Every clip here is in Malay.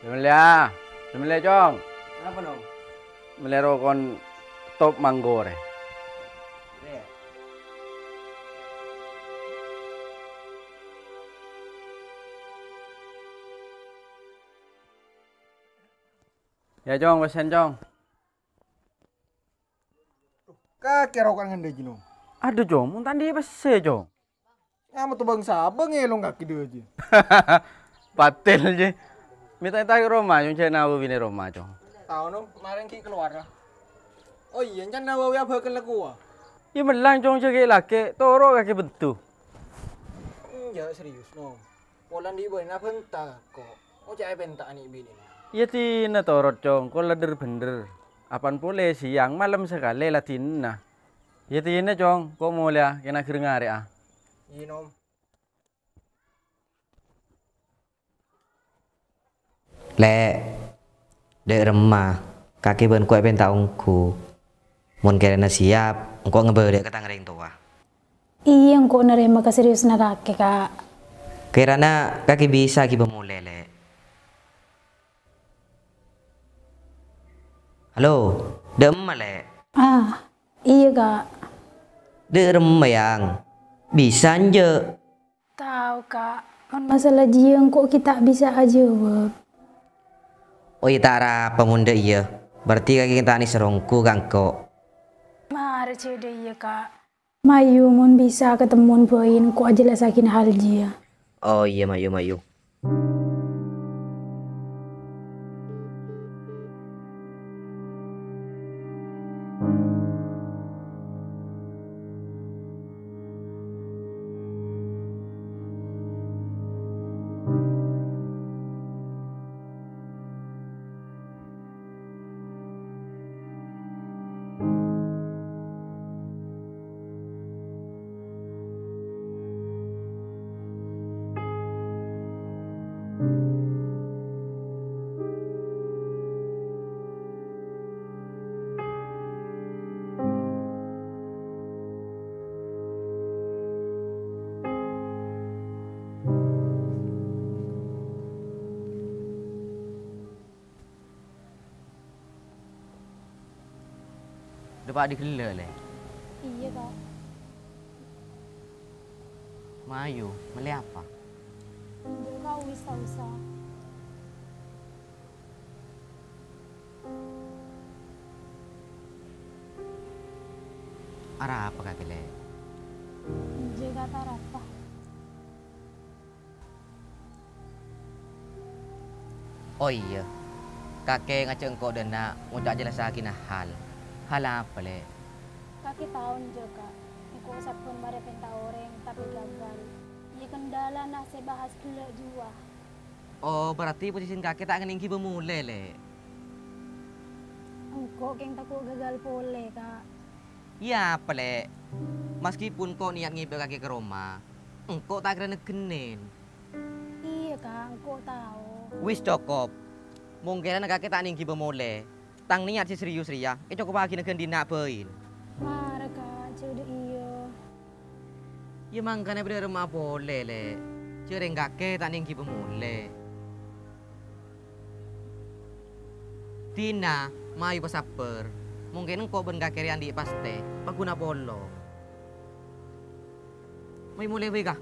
Semelia, semelia Cong. Apa dong? Melero kon top manggore. Iya. Ya Cong, pesen Cong. Kerokan ngende jino. Aduh Cong, mun tadi pesen Cong. Ngapa tuh bangsa bengelong kaki dia aja. Patel je. Minta tahu Roma, yung cina nawa bini Roma Cong. Tahu no, kemarin ki keluar lah. Oh iya, kan nawa ya bakal lagu ah. Ya melang Cong cek laki, toro kaki bentu. Ya serius no. Polan di boy na benta kok. Oh cai benta ani bini. Ya tina torot Cong, kau leder bener. Apan pule siang malam sekali lah tina. Ya tina Cong, kau mau lihat kena kerengare ah. Iya nom. Lek dek remah kaki ben kuat ben taungku mun kena siap engko ngebe dek ketang ring tua Iya, engkau nerima keserius na kakek kak. kirana kaki bisa ki bemule lek. Halo dek emma lek Iya kak. dek remah yang bisa nje Tahu kak, kan masalah dia engkau kita bisa aja jawab. oh iya tara pemuda iya berarti kaki kita ni serongku kan kok. Mari cede iya kak. Mayu mun bisa ketemuan poin, kok aja lesakin hal dia. Oh iya mayu mayu. Dapat dikela lek. Iya kak. Mayu meli apa? Kau bisa. Arah apa kaki lek? Jaga tarapa. Oh iya, kakek ngaceng kok dana untuk jelas akin hal apa le? Kaki tahun juga. Engkau sapun bare penta orang tapi gagal. Iya kendala nak saya bahas kelak jua. Oh berarti posisi kakek tak ngeningki bermula le? Engkau keng takut gagal pole kak. Ya apa le? Meskipun kau niat ngibel kakek ke Roma, engkau tak kena kenin. Iya kak, engkau tahu. Wis cukup. Mungkin kakek tak ningki bermula. Tang niat si serius ria, cukup pagi nak dina bain. Mara kak, cuda iya. Ya mangkana ber rumah boleh le. Cereng kakek tak ningki bermula. Tina, mayu pasaper. Mungkin engkau ben kakek yang di paste, paguna polo. May mulai wega.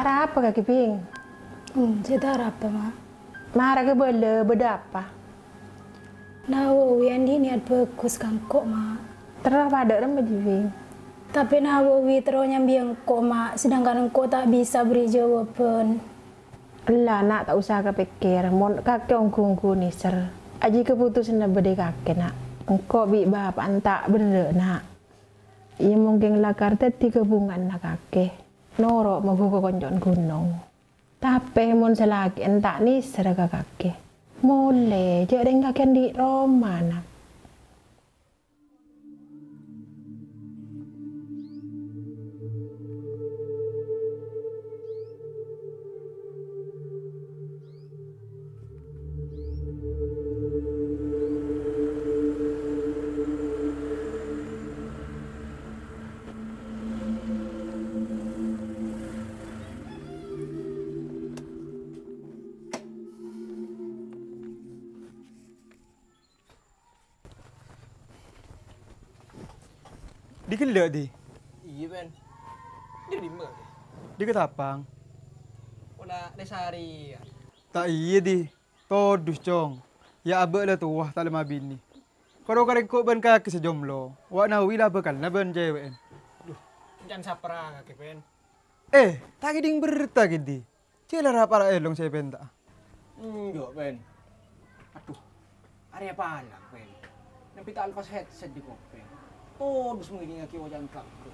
Marah apa kaki ping? Cerita apa, Mak? Marah ke beda apa? Nah, Wian di niat bagus kan kok, Mak. Terus pada rem ping. Tapi nah, Wi terus nyambi kok, Mak. Sedangkan engkau tak bisa beri jawaban. Lah nak tak usah kepikir, mon kakek ongku niser. Aji keputusan bede kakek nak. Engkau bi bap antak bener nak. Iya mungkin lakar teti kebungan nak kakek. Norok mau ke konjon gunung. Tapi mon selagi entak niser ke kakek. Mulai jadi kakek di Roma nak. Di kelak di. Iya Ben. Dia di mana? Di ketapang. Ona desari. Tak iya di. Todus cong. Ya abek lah tu wah tak lemah bini. Kalau karek kok ban kaki sejomlo. Wak nawi lah bekal na ban cewek. Jangan sapra kakek Ben. Tak giding berta gidi. Cila rapara elong saya penta. Enggak Ben. Aduh. Area palak Ben. Nampi tak lepas headset di kopi. Terus mengiringi aki wajan kakek.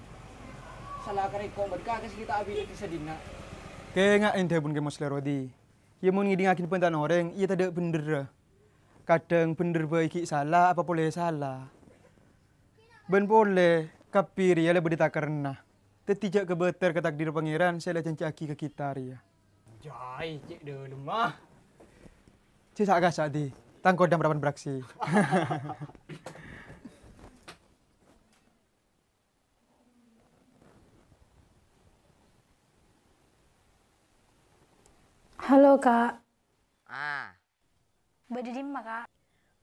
Salah karek kok berkakek kita abis di sedina. Kaya nga ente pun kemos lerodi. Ia mau ngiding akin pentan orang, ia tak bener. Kadang bener baik salah, apa boleh salah. Ben boleh, kapir ia lebih tak karena. Tetijak kebeter ke takdir pangeran, saya lah janji aki ke kita ria. Jai, cik dulu mah. Cik agak di, tangkot dan berapan beraksi. Halo, Kak. Bade Di mana, Kak?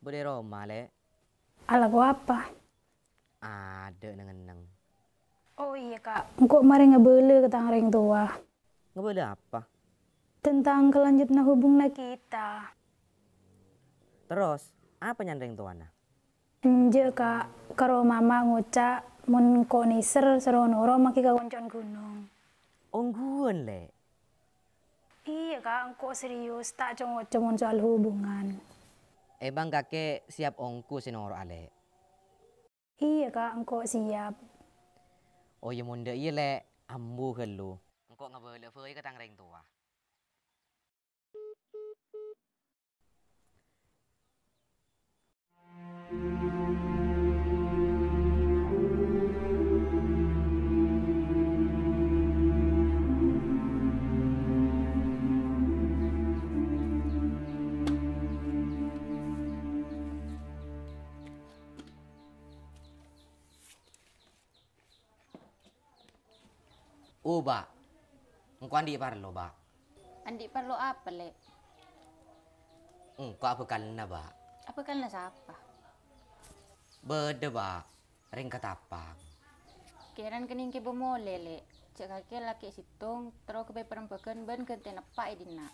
bade Roma le. Ala kau apa? Ada nengeneng. Oh iya, Kak. Engkau kemarin ngebele ke tangreng tua. Ngebeda apa? Tentang kelanjutan hubungan kita. Terus, apa nyandeng tuana? Nje, Kak. Karo mama ngucak mun ko niser seronoro maki ka koncon gunung. Ongguan le. Iya, Kak. Engkau serius tak congok-congok soal hubungan. Bang kakek siap ongku sinoro ale. Iya, Kak. Engkau siap. Oh ya munda iya le, ambu kelu. Engkau ngebele feuy ke tangreng tua. Ba. Engkau andi parlo ba. Andi perlu apa, Le? Engkau apa kalna ba? Apa kan siapa? Bede ba. Ring katapang. Kiran kening ke bemole, Le. Cek kaki laki situng, terus ke perempuan ben kente nepak edina.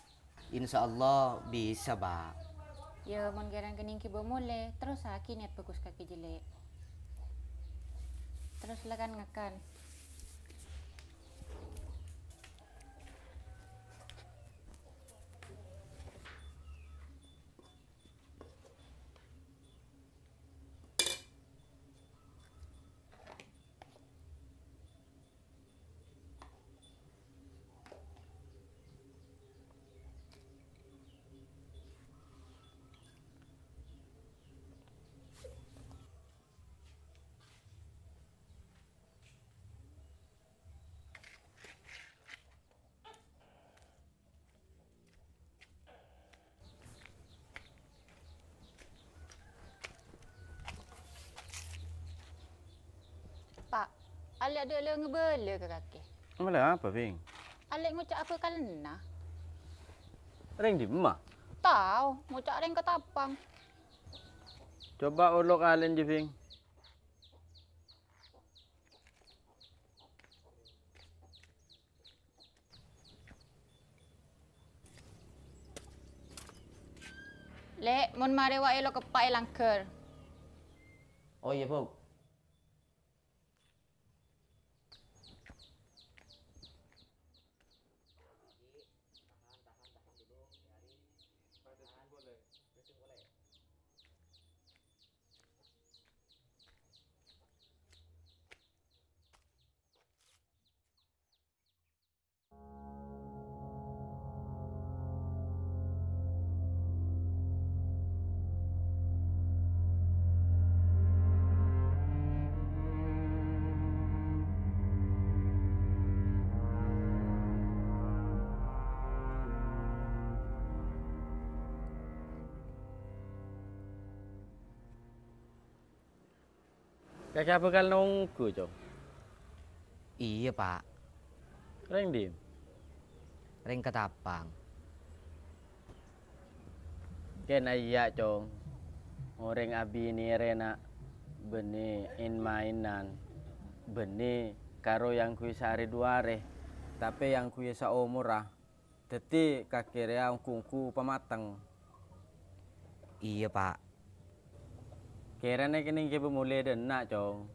Insya Allah bisa ba. Ya, mon kiran kening ke bemole, terus laki niat bagus kaki jelek. Terus lekan ngakan. Pak, Alek ada le ngebele ke kaki? Malah apa, Bing? Alek ngucap apa kalena? Ring di rumah. Tahu, ngucap ring ketapang. Coba ulok alen je, Bing. Lek, mon mare wa elo kepak langker. Oh iya, Bob. Kakek bakal nunggu, Cong. Iya, Pak. Ring di. Ring ketapang. Ken iya, Cong. Orang abi ni rena beni in mainan. Beni karo yang kui sehari dua re. Tapi yang kui seumur ah. Dadi kakek yang kungku pemateng. Iya, Pak. Kerana kini kita mulai dena, Cong.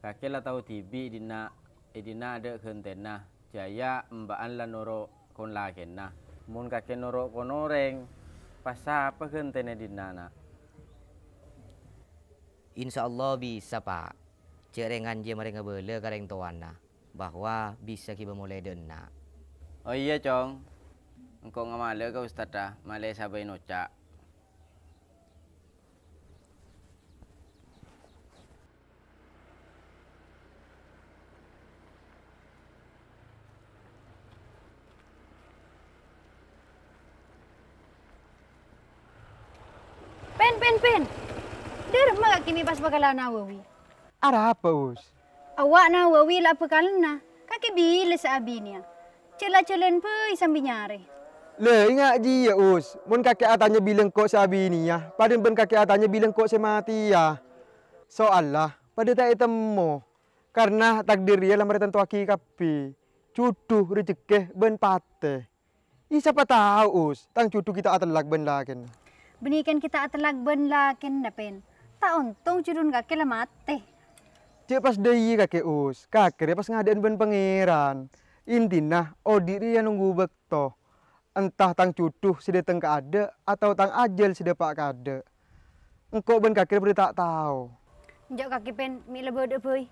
Kakek lah tahu tibi dina ada kentena. Jaya mbaan lah noro kon lah kena. Mun kakek noro kon oreng. Pas apa kentena dina nak? Insya Allah bisa, Pak. Cerengan je mereka bela kareng tuana bahwa bisa kita mulai dena. Oh iya, Cong. Engkau ngamale ke Ustaz dah. Male sabai nocak. Pen. Der mak kimi pas bakalan nawawi. Ada apa, Us? Awak nawawi lah pekalna. Kaki bila seabinya. Cela-celen pe sambil nyari. Le, ingat je ya, Us. Mun kakek atanya bilang kok sabi ni ya. Padahal ben kakek atanya bilang kok semati ya. Soalah, pada tak temu. Karena takdir dia lah mereka tentu aki kapi. Cuduh rezeki ben pate. Siapa tahu, Us. Tang cuduh kita atelak ben lakin. Benikan kita atelak ben lakin na pen. Tak untung cudun kakek lah mate. Cik pas dayi kakek, Us. Kakek pas ngadain ben pangeran. Intinya, diri yang nunggu bekto. Entah tang cuduh sudah teng ada atau tang ajal sudah pak kada. Engkau ben kakek beri tak tahu. Njak kaki pen mi lebih boy.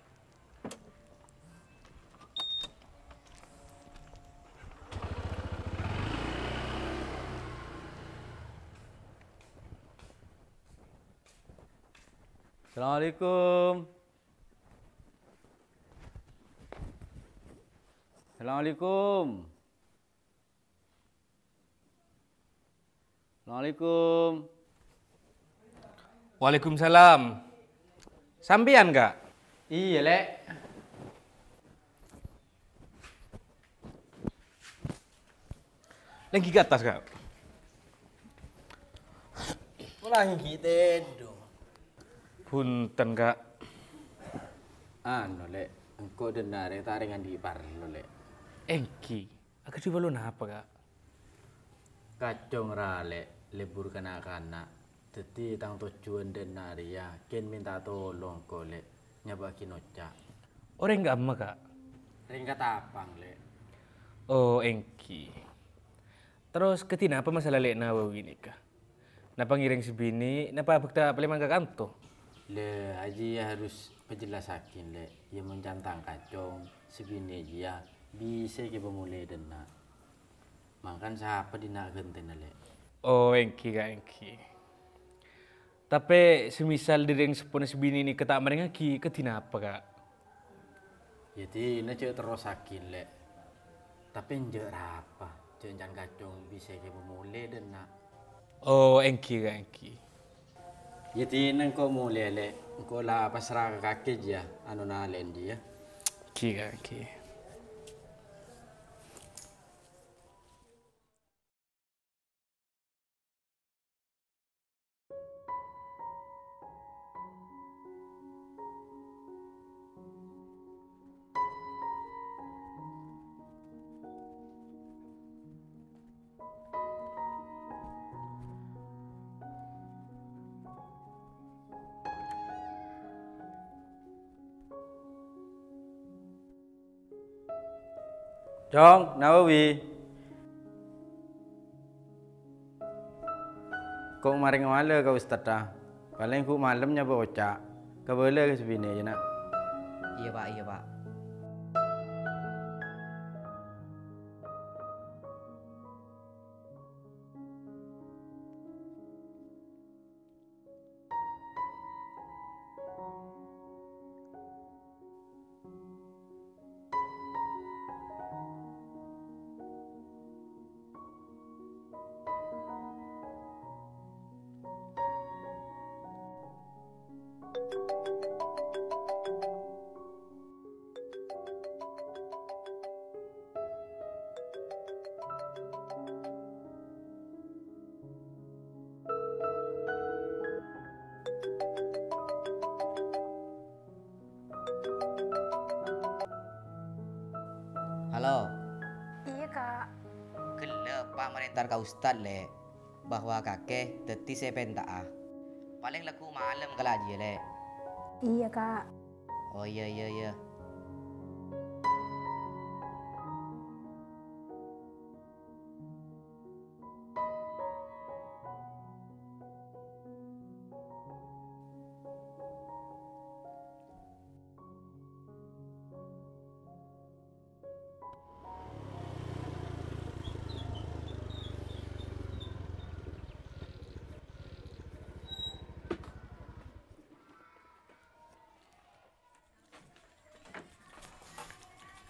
Assalamualaikum. Assalamualaikum. Assalamualaikum. Waalaikumsalam. Sampian kak? Iya, Lek. Lagi ke atas kak? Lagi kita dong. Punten kak. Anu, Lek. Engkau dengar yang taringan di parlo, Lek. Engki. Aku di balon apa kak? Kacung rale libur kanak-kanak. Jadi tang tujuan dengar ya. Ken minta tolong kau, Lek. Nyabaki nocak. Orang enggak amma kak? Ringkat apang, Lek. Oh engki. Terus ketina apa masalah lek Nawawi ini kak? Napa ngiring sebini? Napa bakta paleman kak kanto? Le, aji ya harus penjelasakin, Lek. Ya mencantang kacung. Sebini aja ya. Bisa kita mulai dena. Makan siapa di nak gentena, Lek. Oh engki kak engki. Tapi semisal diri yang sepuluh sebini ini ketak mereka ki ketina apa kak? Jadi ini cek terus sakin, Lek. Tapi njer apa? Jangan kacung bisa kita mulai dena. Oh engki kak engki. Jadi nang kau mulai, Lek. Kau lah pasrah ke kakek ya. Anu nalen dia. Engki kak engki. Jong, Nawawi. Kok maring mala kau Ustaz dah? Paling ku malamnya bocak. Kau boleh ke sebini je nak? Iya pak, iya pak. Halo. Iya kak. Gelap pak merentar ka Ustad le. Bahwa kakek teti saya pentak. Paling laku malam kalau aja le. Iya kak. Oh iya iya iya.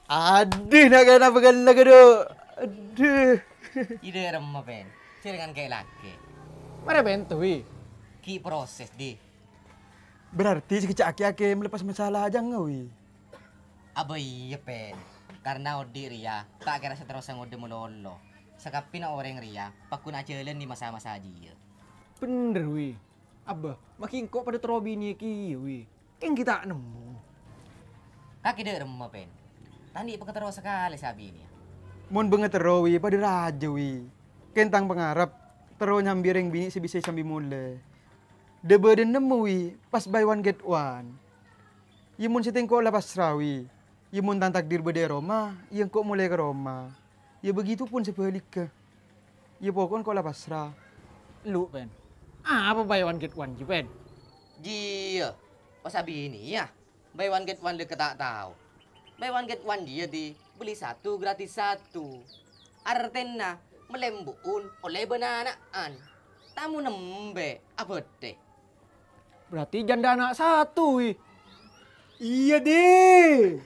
Aduh, nak kena pegang lagu tu. Aduh. Ide remah pen. Jangan kayak laki. Mari ben tuh wi. Ki proses di. Berarti sekecak aki-aki melepas masalah aja ngawi. Aba iya pen. Karena odi ria, tak kira seterusnya ngode melolo. Sekapi na orang ria, pakun aja jalan di masa-masa aja. Bener wi. Abah, makin kok pada terobi ni ki wi. Kan kita nemu. Kaki dek remah pen. Tadi pengetero sekali sabi ini. Mon banget terowi pada raja wi. Kentang pengarap tero nyambiring bini sebisa sambil mule. Debe den nemu wi pas buy one get one. Yemun setengko lapas serawi. Yemun tan takdir bede Roma, yang kok mulai ke Roma. Ya begitu pun sebalik ke. Ya pokon kok lapas serah. Lu pen. Apa buy one get one pen? Dia, pas sabi ini ya. Buy one get one deket tak tahu. Buy one get one dia di beli satu gratis satu. Artena melembun oleh benanaan. Tamu nembe apa deh? Berarti janda anak satu wi. Iya deh.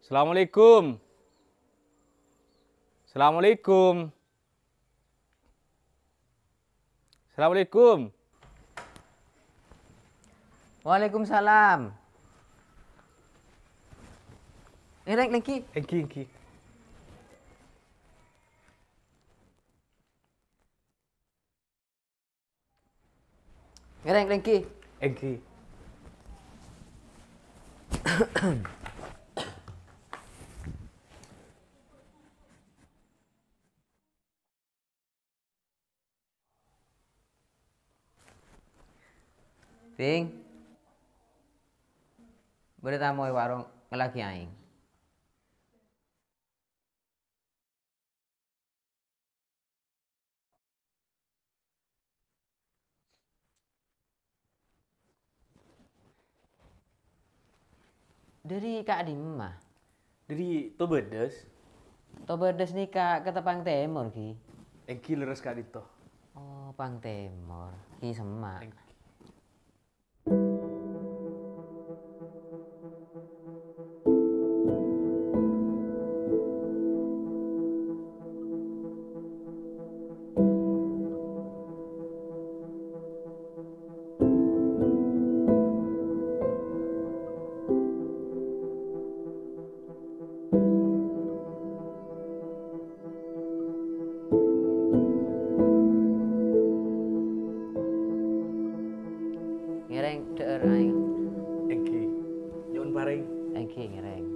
Assalamualaikum. Assalamualaikum. Assalamualaikum. Waalaikumsalam. Lengki. Engki. Lengki. Engki. Ping. Boleh tamu warung ngelaki aing. Dari Kak Dimah. Dari to bedes. To bedes nih Kak ke Tepang Timur ki. Engki leres kak dito. Oh, Pang Timur. Ki semak. ber aing. Engki. Yon paring. Engki ngereng.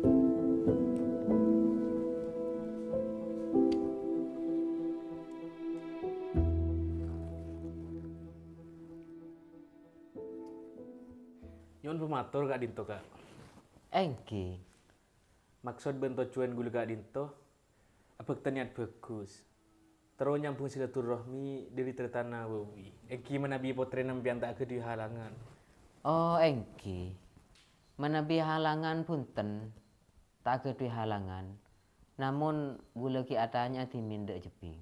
Yon pematur Kak Dinto Kak. Engki. Maksud bentuk cuan gula Kak Dinto, apa niat bagus. Terus nyambung silaturahmi dari tertanah wawi. Engki menabi potret nampian tak ke halangan. Oh engki. Menabi halangan punten. Tak kedui halangan. Namun gula ki atanya dimindek jeping.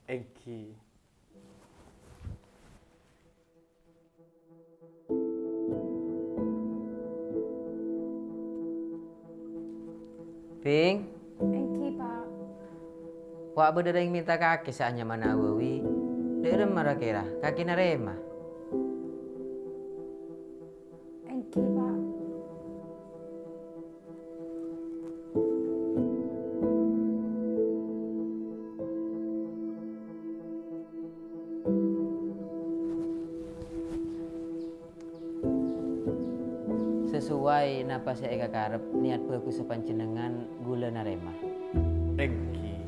Engki. Ping, Engki pak. wak bedereng minta kaki saanya mana wawi. Derem marah kira, kaki narema. Engki pak. Sesuai napa saya eka karep niat bagus sepanjenengan gula narema. Engki.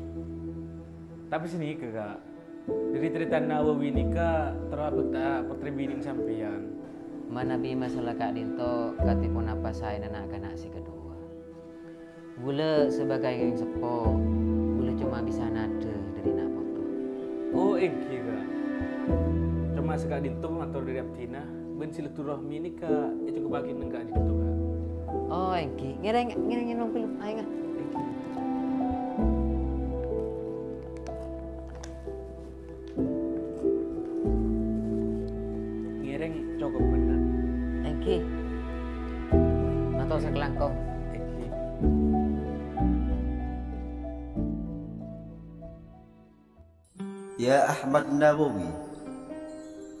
Tapi sini Kak. Dari tertanah wawi ini Kak, terus apa tak potret bining sampean. Manabi masalah Kak Dinto katipun apa saya anak si kedua. Gula sebagai yang sepo, gula cuma bisa nade dari nak foto. Oh engki Kak. Cuma sekak Dinto matur dari Abdina. Ben silaturahmi ini Kak, ya cukup bagi Kak Dinto Kak. Oh engki, ngereng nong film aing ah. Ngireng cukup benar. Engki. Matur sekelangkong. Engki. يا أحمد نووي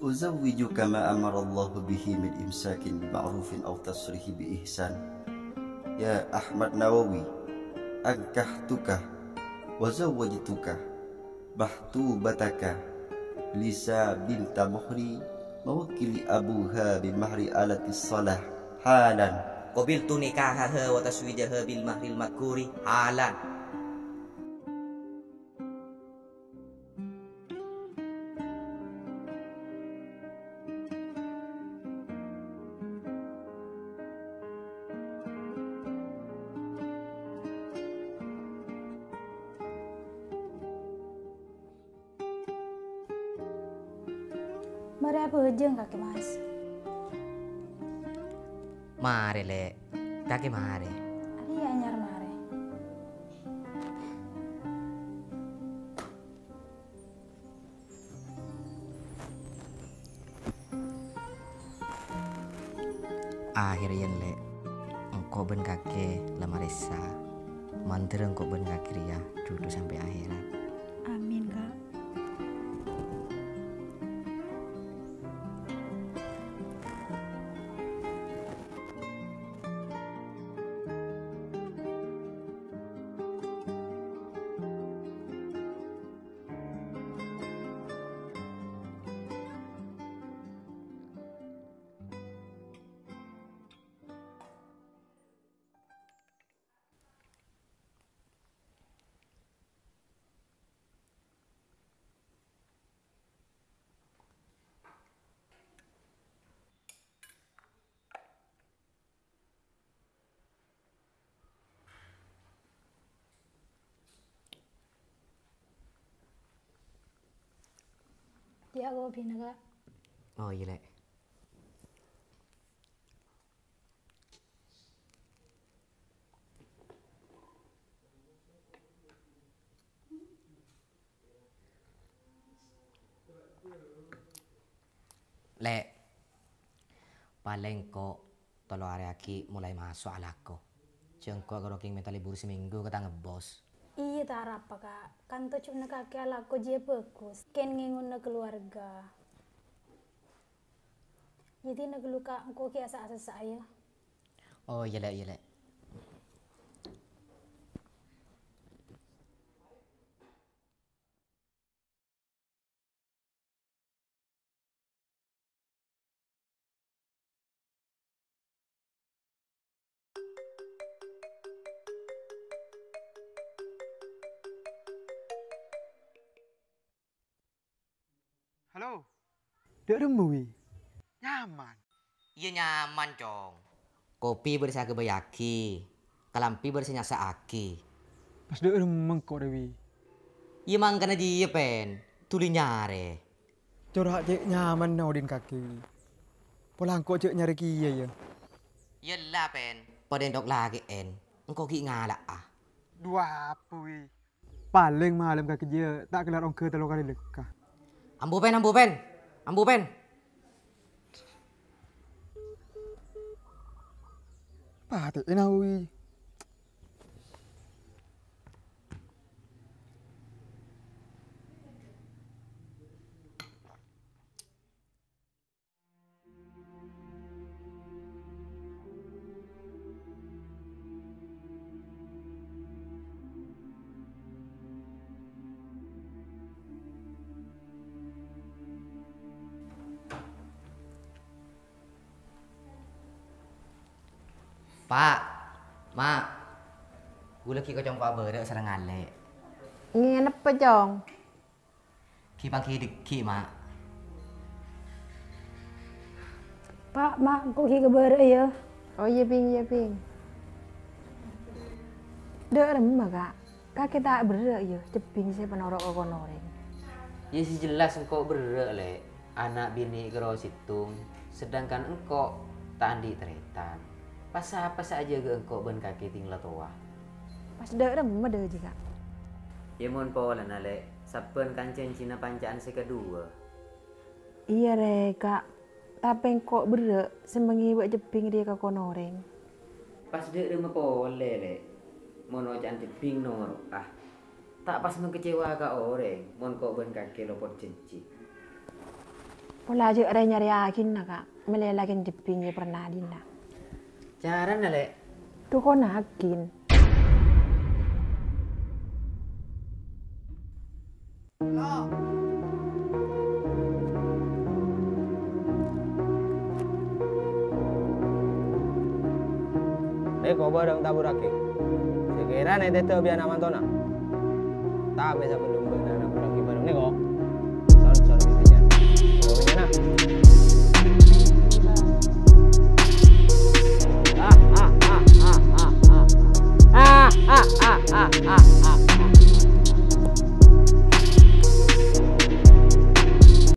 أزوجك ما أمر الله به من إمساك بمعروف أو تصريح بإحسان. يا أحمد نووي أنكحتك وزوجتك محتوبتك لسا بنت مهري موكل أبوها بمهر آلة الصلاة حالا. قبلت نكاحها وتزويجها بالمهر المذكور حالا. Mari apa hejeng kaki mas? Mare le, kaki mare. Ari anyar mare. Akhirnya le, engkau ben kake lamaresa, mandir engkau ben kaki ria, duduk sampai akhirat. Amin kak. Dia aku bina kak. Oh iya le. Le, paling kok tolo hari aki mulai masuk alako. Jengkok kalau king minta libur seminggu kita ngebos. Iya tak apa kak. Kan tuh cuma kaki alaku dia bagus. Ken ngingun na keluarga. Jadi nak luka engkau kiasa asa saya. Oh iya le. Dek remui. Nyaman. Iya nyaman, Cong. Kopi bersih ke bayaki. Kalampi bersih nyasa aki. Pas dek remeng kok Dewi. Iya mangkana dia pen. Tuli nyare. Corak cek nyaman naudin kaki. Pulang kok cek nyari kia ya. Yelah pen. Padendok lagi en. Engkau ki ngalak ah. Dua apa wi? Paling malam kaki dia tak kelar ongke telo kali lekah. Ambu pen. Patik enawi. Pak, Mak. Gue lagi kocong Pak Berde serangan le. Ingin apa Jong? Ki pangki deki, Mak. Pak, mak, kok ki kebar ya? Oh iya ping. Dek remah kak. Kaki tak berak ya, ceping saya penorok konoreng. Ya sih jelas engkau berde le. Anak bini kero situng. Sedangkan engkau tandi teretan. Pas apa saja ke engkau ban kaki tinggal tua. Pas dek remah dek juga. Ya mohon pola nale. Saben kancen Cina pancaan sekedua. Iya re kak. Tapi kok berak sembengi buat ceping dia ke konoreng. Pas dek remah pole le. Mono jan ceping nor ah. Tak pas mengecewa ka orang. Mon kok ban kaki lopot cenci. Pola aja ada nyari yakin nak kak. Melelakin ceping dia pernah dina. Cara nale. Tuh kok nakin. Neko bareng taburake. Sekira nek teto biar nama tona. Tak bisa belum benar taburake bareng neko. Son bikinnya. Oh bikinnya. Ah.